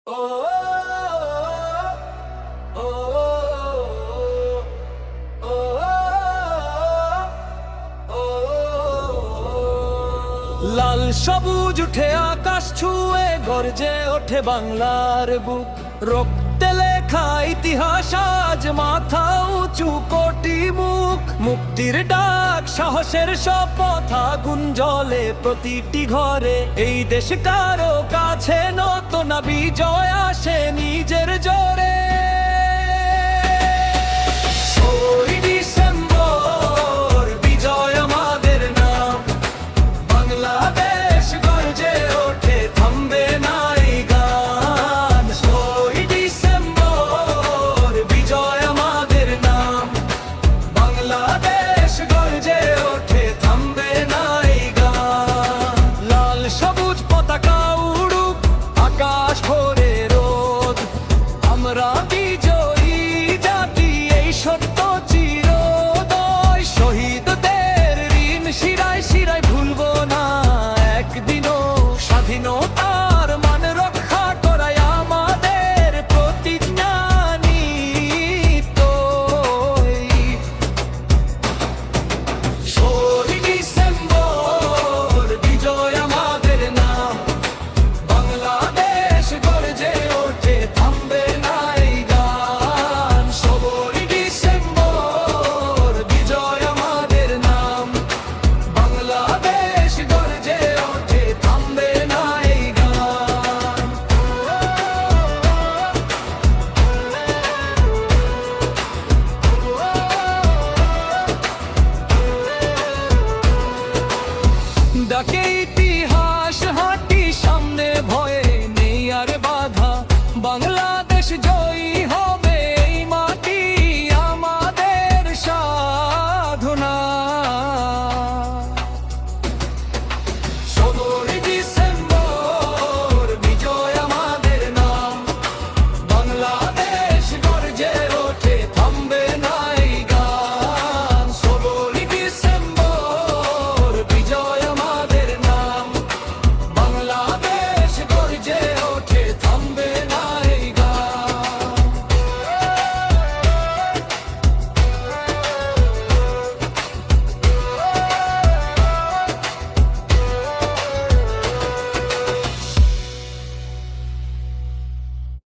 লাল সবুজ উঠে আকাশ ছুঁয়ে গর্জে ওঠে বাংলার বুক, রক্তে লেখা ইতিহাস আজ মাথা উঁচু কোটি মুখ। মুক্তির ডাক সাহসের শপথ আগুন জ্বলে প্রতিটি ঘরে। এই দেশ কারো কাছে নত না, বিজয় আসে নিজের জোরে।